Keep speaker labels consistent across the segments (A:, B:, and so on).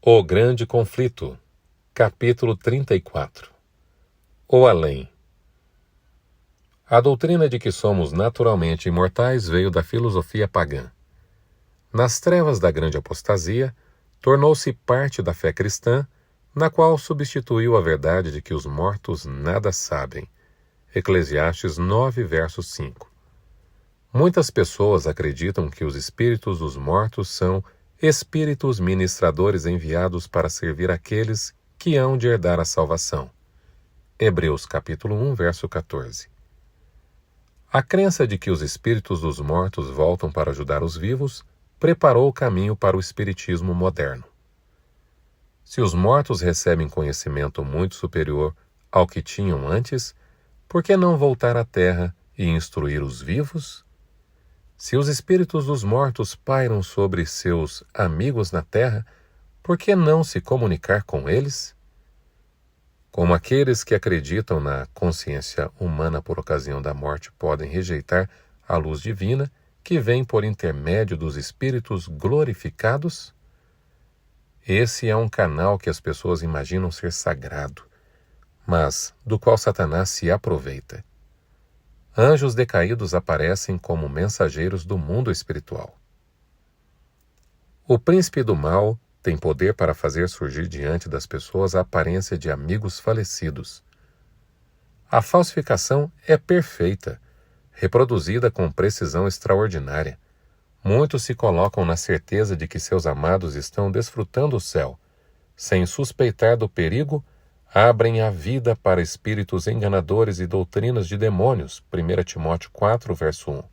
A: O Grande Conflito, capítulo 34. O Além. A doutrina de que somos naturalmente imortais veio da filosofia pagã. Nas trevas da grande apostasia, tornou-se parte da fé cristã, na qual substituiu a verdade de que os mortos nada sabem. Eclesiastes 9, verso 5. Muitas pessoas acreditam que os espíritos dos mortos são espíritos ministradores enviados para servir aqueles que hão de herdar a salvação. Hebreus capítulo 1, verso 14. A crença de que os espíritos dos mortos voltam para ajudar os vivos preparou o caminho para o espiritismo moderno. Se os mortos recebem conhecimento muito superior ao que tinham antes, por que não voltar à Terra e instruir os vivos? Se os espíritos dos mortos pairam sobre seus amigos na terra, por que não se comunicar com eles? Como aqueles que acreditam na consciência humana por ocasião da morte podem rejeitar a luz divina que vem por intermédio dos espíritos glorificados? Esse é um canal que as pessoas imaginam ser sagrado, mas do qual Satanás se aproveita. Anjos decaídos aparecem como mensageiros do mundo espiritual. O príncipe do mal tem poder para fazer surgir diante das pessoas a aparência de amigos falecidos. A falsificação é perfeita, reproduzida com precisão extraordinária. Muitos se colocam na certeza de que seus amados estão desfrutando o céu, sem suspeitar do perigo. Abrem a vida para espíritos enganadores e doutrinas de demônios. 1 Timóteo 4, verso 1.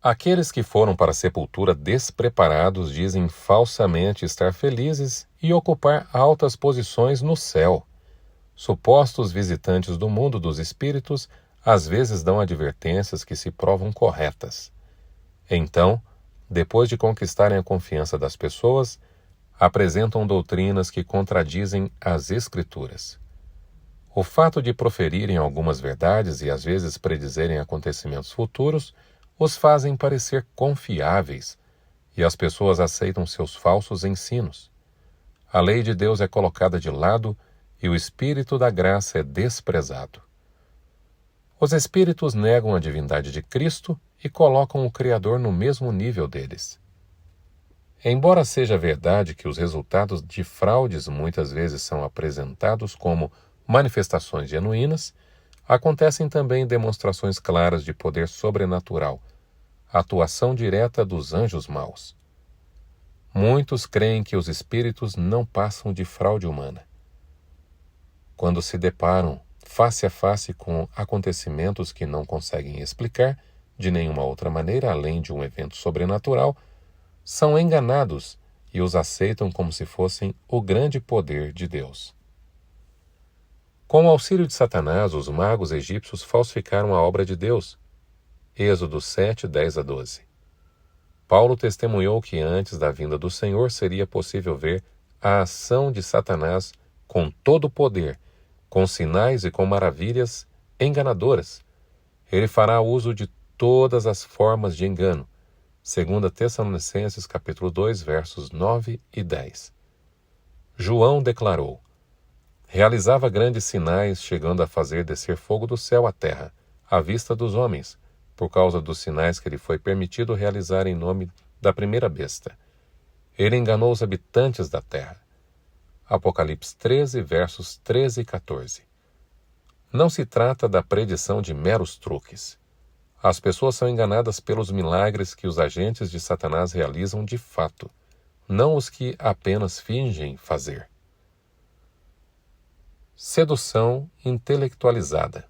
A: Aqueles que foram para a sepultura despreparados dizem falsamente estar felizes e ocupar altas posições no céu. Supostos visitantes do mundo dos espíritos às vezes dão advertências que se provam corretas. Então, depois de conquistarem a confiança das pessoas, apresentam doutrinas que contradizem as Escrituras. O fato de proferirem algumas verdades e às vezes predizerem acontecimentos futuros os fazem parecer confiáveis, e as pessoas aceitam seus falsos ensinos. A lei de Deus é colocada de lado e o Espírito da graça é desprezado. Os espíritos negam a divindade de Cristo e colocam o Criador no mesmo nível deles. Embora seja verdade que os resultados de fraudes muitas vezes são apresentados como manifestações genuínas, acontecem também demonstrações claras de poder sobrenatural, atuação direta dos anjos maus. Muitos creem que os espíritos não passam de fraude humana. Quando se deparam face a face com acontecimentos que não conseguem explicar de nenhuma outra maneira além de um evento sobrenatural, são enganados e os aceitam como se fossem o grande poder de Deus. Com o auxílio de Satanás, os magos egípcios falsificaram a obra de Deus. Êxodo 7, 10 a 12. Paulo testemunhou que antes da vinda do Senhor seria possível ver a ação de Satanás com todo o poder, com sinais e com maravilhas enganadoras. Ele fará uso de todas as formas de engano. 2 Tessalonicenses capítulo 2, versos 9 e 10. João declarou: realizava grandes sinais, chegando a fazer descer fogo do céu à terra, à vista dos homens, por causa dos sinais que lhe foi permitido realizar em nome da primeira besta. Ele enganou os habitantes da terra. Apocalipse 13, versos 13 e 14. Não se trata da predição de meros truques. As pessoas são enganadas pelos milagres que os agentes de Satanás realizam de fato, não os que apenas fingem fazer. Sedução intelectualizada.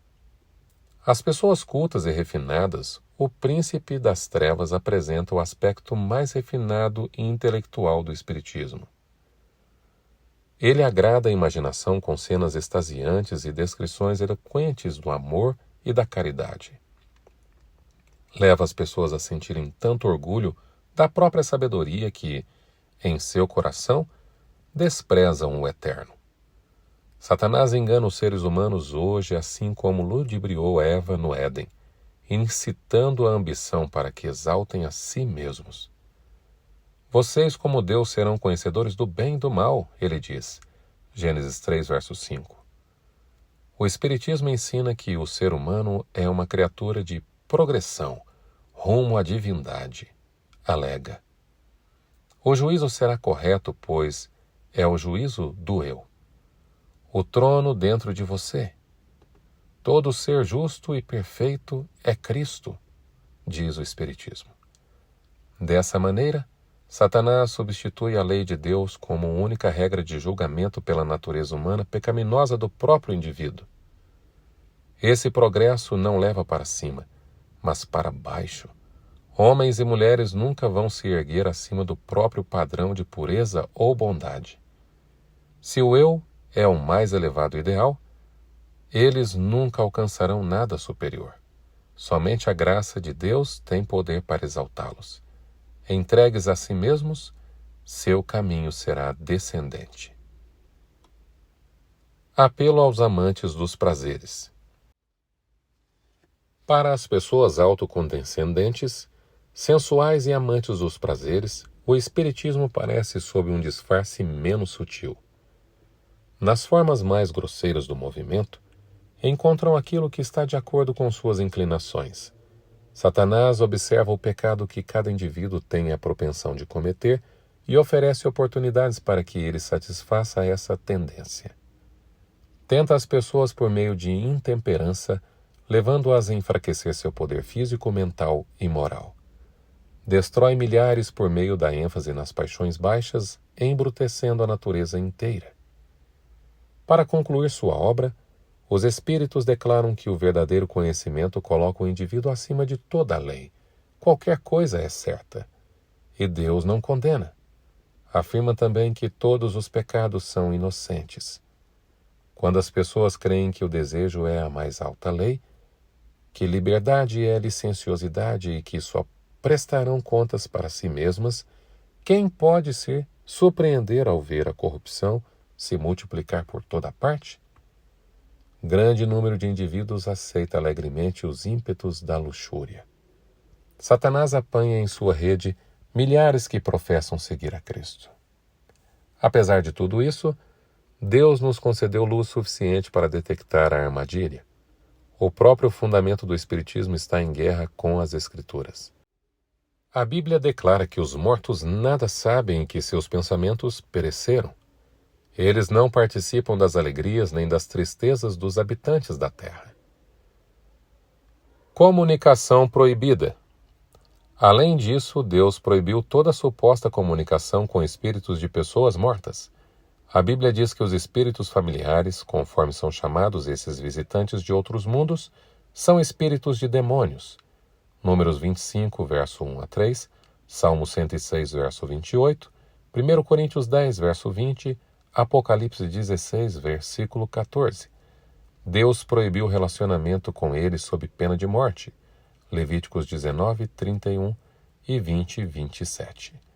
A: As pessoas cultas e refinadas, o príncipe das trevas apresenta o aspecto mais refinado e intelectual do espiritismo. Ele agrada a imaginação com cenas extasiantes e descrições eloquentes do amor e da caridade. Leva as pessoas a sentirem tanto orgulho da própria sabedoria que, em seu coração, desprezam o eterno. Satanás engana os seres humanos hoje assim como ludibriou Eva no Éden, incitando a ambição para que exaltem a si mesmos. Vocês, como Deus, serão conhecedores do bem e do mal, ele diz. Gênesis 3, verso 5. O Espiritismo ensina que o ser humano é uma criatura de progressão, rumo à divindade, alega. O juízo será correto, pois é o juízo do eu. O trono dentro de você. Todo ser justo e perfeito é Cristo, diz o Espiritismo. Dessa maneira, Satanás substitui a lei de Deus como única regra de julgamento pela natureza humana pecaminosa do próprio indivíduo. Esse progresso não leva para cima, mas para baixo. Homens e mulheres nunca vão se erguer acima do próprio padrão de pureza ou bondade. Se o eu é o mais elevado ideal, eles nunca alcançarão nada superior. Somente a graça de Deus tem poder para exaltá-los. Entregues a si mesmos, seu caminho será descendente. Apelo aos amantes dos prazeres. Para as pessoas autocondescendentes, sensuais e amantes dos prazeres, o Espiritismo parece sob um disfarce menos sutil. Nas formas mais grosseiras do movimento, encontram aquilo que está de acordo com suas inclinações. Satanás observa o pecado que cada indivíduo tem a propensão de cometer e oferece oportunidades para que ele satisfaça essa tendência. Tenta as pessoas por meio de intemperança, levando-as a enfraquecer seu poder físico, mental e moral. Destrói milhares por meio da ênfase nas paixões baixas, embrutecendo a natureza inteira. Para concluir sua obra, os espíritos declaram que o verdadeiro conhecimento coloca o indivíduo acima de toda a lei. Qualquer coisa é certa. E Deus não condena. Afirma também que todos os pecados são inocentes. Quando as pessoas creem que o desejo é a mais alta lei, que liberdade é licenciosidade e que só prestarão contas para si mesmas, quem pode se surpreender ao ver a corrupção se multiplicar por toda parte? Grande número de indivíduos aceita alegremente os ímpetos da luxúria. Satanás apanha em sua rede milhares que professam seguir a Cristo. Apesar de tudo isso, Deus nos concedeu luz suficiente para detectar a armadilha. O próprio fundamento do Espiritismo está em guerra com as Escrituras. A Bíblia declara que os mortos nada sabem e que seus pensamentos pereceram. Eles não participam das alegrias nem das tristezas dos habitantes da terra. Comunicação proibida. Além disso, Deus proibiu toda suposta comunicação com espíritos de pessoas mortas. A Bíblia diz que os espíritos familiares, conforme são chamados esses visitantes de outros mundos, são espíritos de demônios. Números 25, verso 1 a 3, Salmo 106, verso 28, 1 Coríntios 10, verso 20, Apocalipse 16, versículo 14. Deus proibiu o relacionamento com eles sob pena de morte. Levíticos 19, 31 e 20, 27.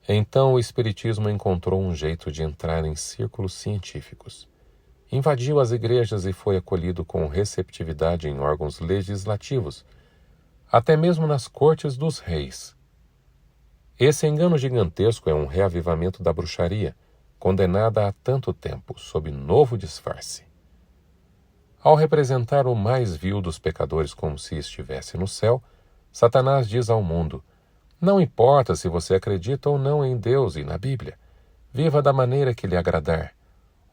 A: Então o Espiritismo encontrou um jeito de entrar em círculos científicos. Invadiu as igrejas e foi acolhido com receptividade em órgãos legislativos, até mesmo nas cortes dos reis. Esse engano gigantesco é um reavivamento da bruxaria, condenada há tanto tempo, sob novo disfarce. Ao representar o mais vil dos pecadores como se estivesse no céu, Satanás diz ao mundo: não importa se você acredita ou não em Deus e na Bíblia, viva da maneira que lhe agradar.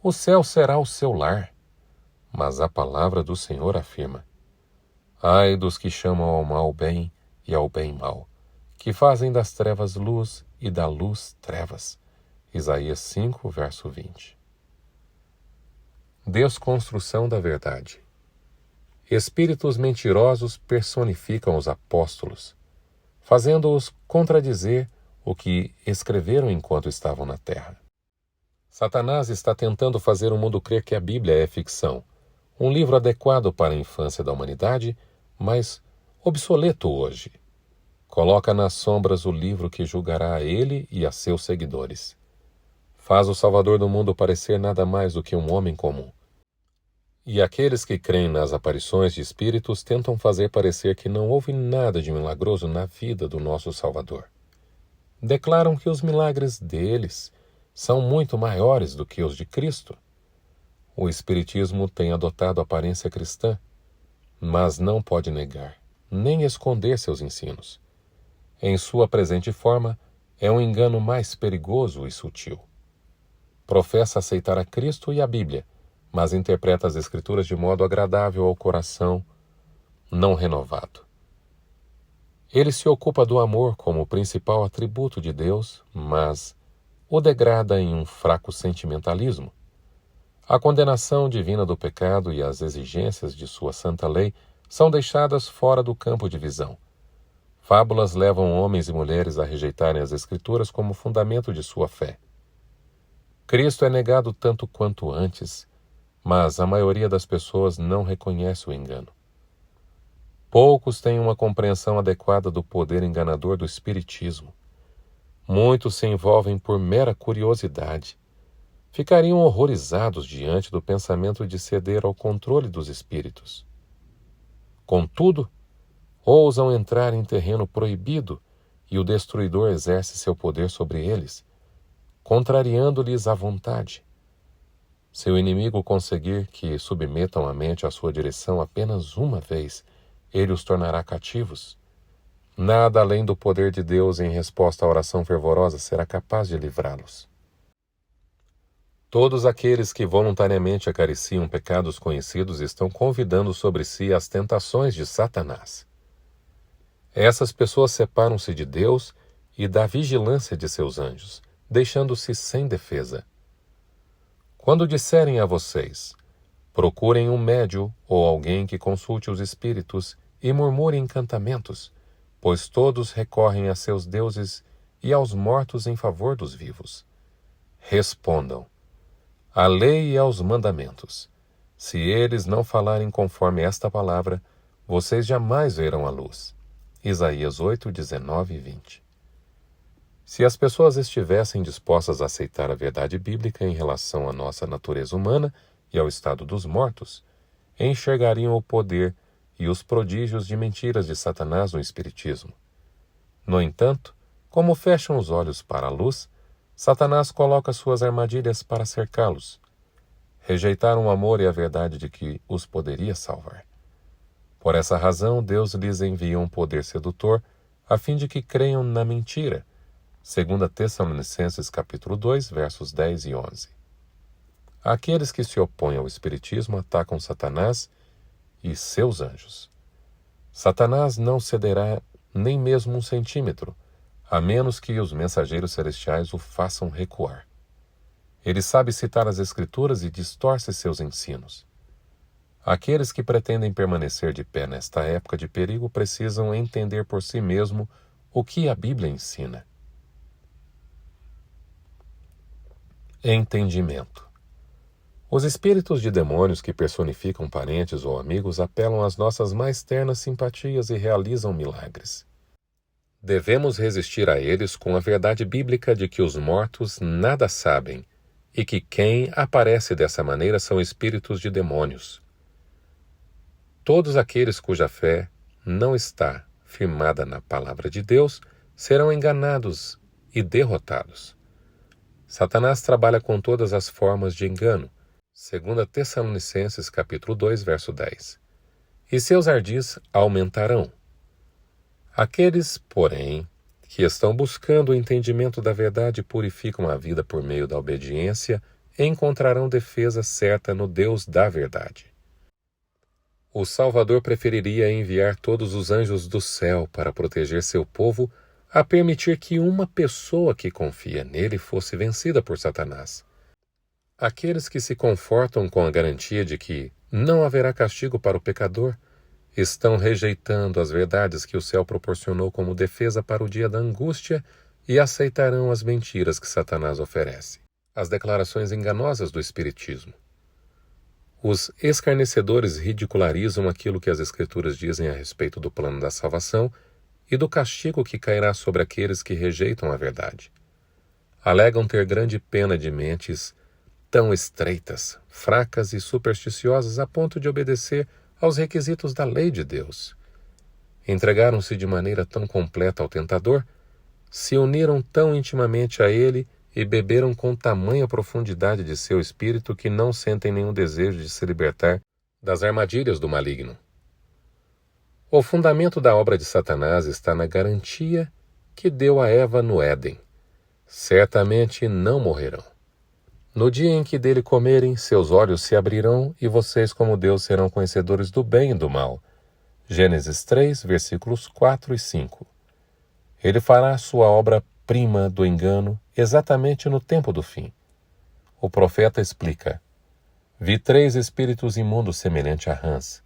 A: O céu será o seu lar. Mas a palavra do Senhor afirma: ai dos que chamam ao mal bem e ao bem mal, que fazem das trevas luz e da luz trevas. Isaías 5, verso 20. Desconstrução da verdade. Espíritos mentirosos personificam os apóstolos, fazendo-os contradizer o que escreveram enquanto estavam na terra. Satanás está tentando fazer o mundo crer que a Bíblia é ficção, um livro adequado para a infância da humanidade, mas obsoleto hoje. Coloca nas sombras o livro que julgará a ele e a seus seguidores. Faz o Salvador do mundo parecer nada mais do que um homem comum. E aqueles que creem nas aparições de espíritos tentam fazer parecer que não houve nada de milagroso na vida do nosso Salvador. declaram que os milagres deles são muito maiores do que os de Cristo. O Espiritismo tem adotado aparência cristã, mas não pode negar, nem esconder seus ensinos. Em sua presente forma, é um engano mais perigoso e sutil. Professa aceitar a Cristo e a Bíblia, mas interpreta as Escrituras de modo agradável ao coração não renovado. Ele se ocupa do amor como principal atributo de Deus, mas o degrada em um fraco sentimentalismo. A condenação divina do pecado e as exigências de sua santa lei são deixadas fora do campo de visão. Fábulas levam homens e mulheres a rejeitarem as Escrituras como fundamento de sua fé. Cristo é negado tanto quanto antes, mas a maioria das pessoas não reconhece o engano. Poucos têm uma compreensão adequada do poder enganador do Espiritismo. Muitos se envolvem por mera curiosidade. Ficariam horrorizados diante do pensamento de ceder ao controle dos espíritos. Contudo, ousam entrar em terreno proibido e o destruidor exerce seu poder sobre eles, contrariando-lhes a vontade. Se o inimigo conseguir que submetam a mente à sua direção apenas uma vez, ele os tornará cativos. Nada além do poder de Deus em resposta à oração fervorosa será capaz de livrá-los. Todos aqueles que voluntariamente acariciam pecados conhecidos estão convidando sobre si as tentações de Satanás. Essas pessoas separam-se de Deus e da vigilância de seus anjos, deixando-se sem defesa. Quando disserem a vocês, procurem um médium ou alguém que consulte os espíritos e murmure encantamentos, pois todos recorrem a seus deuses e aos mortos em favor dos vivos. Respondam: à lei e aos mandamentos. Se eles não falarem conforme esta palavra, vocês jamais verão a luz. Isaías 8, 19 e 20. Se as pessoas estivessem dispostas a aceitar a verdade bíblica em relação à nossa natureza humana e ao estado dos mortos, enxergariam o poder e os prodígios de mentiras de Satanás no Espiritismo. No entanto, como fecham os olhos para a luz, Satanás coloca suas armadilhas para cercá-los. Rejeitaram o amor e a verdade de que os poderia salvar. Por essa razão, Deus lhes envia um poder sedutor, a fim de que creiam na mentira. 2 Tessalonicenses capítulo 2, versos 10 e 11. Aqueles que se opõem ao Espiritismo atacam Satanás e seus anjos. Satanás não cederá nem mesmo 1 centímetro, a menos que os mensageiros celestiais o façam recuar. Ele sabe citar as Escrituras e distorce seus ensinos. Aqueles que pretendem permanecer de pé nesta época de perigo precisam entender por si mesmo o que a Bíblia ensina. Entendimento. Os espíritos de demônios que personificam parentes ou amigos apelam às nossas mais ternas simpatias e realizam milagres. Devemos resistir a eles com a verdade bíblica de que os mortos nada sabem e que quem aparece dessa maneira são espíritos de demônios. Todos aqueles cuja fé não está firmada na palavra de Deus serão enganados e derrotados. Satanás trabalha com todas as formas de engano, 2 Tessalonicenses capítulo 2, verso 10. E seus ardis aumentarão. Aqueles, porém, que estão buscando o entendimento da verdade e purificam a vida por meio da obediência, encontrarão defesa certa no Deus da verdade. O Salvador preferiria enviar todos os anjos do céu para proteger seu povo a permitir que uma pessoa que confia nele fosse vencida por Satanás. Aqueles que se confortam com a garantia de que não haverá castigo para o pecador estão rejeitando as verdades que o céu proporcionou como defesa para o dia da angústia e aceitarão as mentiras que Satanás oferece. As declarações enganosas do Espiritismo. Os escarnecedores ridicularizam aquilo que as Escrituras dizem a respeito do plano da salvação e do castigo que cairá sobre aqueles que rejeitam a verdade. Alegam ter grande pena de mentes tão estreitas, fracas e supersticiosas a ponto de obedecer aos requisitos da lei de Deus. Entregaram-se de maneira tão completa ao tentador, se uniram tão intimamente a ele e beberam com tamanha profundidade de seu espírito que não sentem nenhum desejo de se libertar das armadilhas do maligno. O fundamento da obra de Satanás está na garantia que deu a Eva no Éden. Certamente não morrerão. No dia em que dele comerem, seus olhos se abrirão e vocês, como Deus, serão conhecedores do bem e do mal. Gênesis 3, versículos 4 e 5. Ele fará sua obra-prima do engano exatamente no tempo do fim. O profeta explica: vi 3 espíritos imundos semelhante a rãs.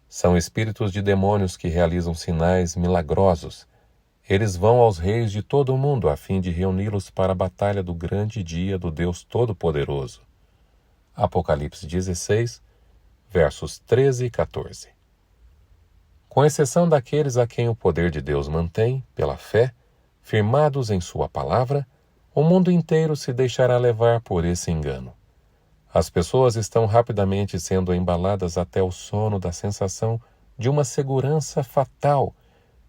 A: São espíritos de demônios que realizam sinais milagrosos. Eles vão aos reis de todo o mundo a fim de reuni-los para a batalha do grande dia do Deus Todo-Poderoso. Apocalipse 16, versos 13 e 14. Com exceção daqueles a quem o poder de Deus mantém, pela fé, firmados em sua palavra, o mundo inteiro se deixará levar por esse engano. As pessoas estão rapidamente sendo embaladas até o sono da sensação de uma segurança fatal,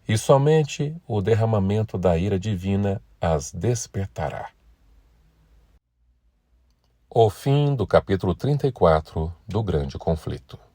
A: e somente o derramamento da ira divina as despertará. O fim do capítulo 34 do Grande Conflito.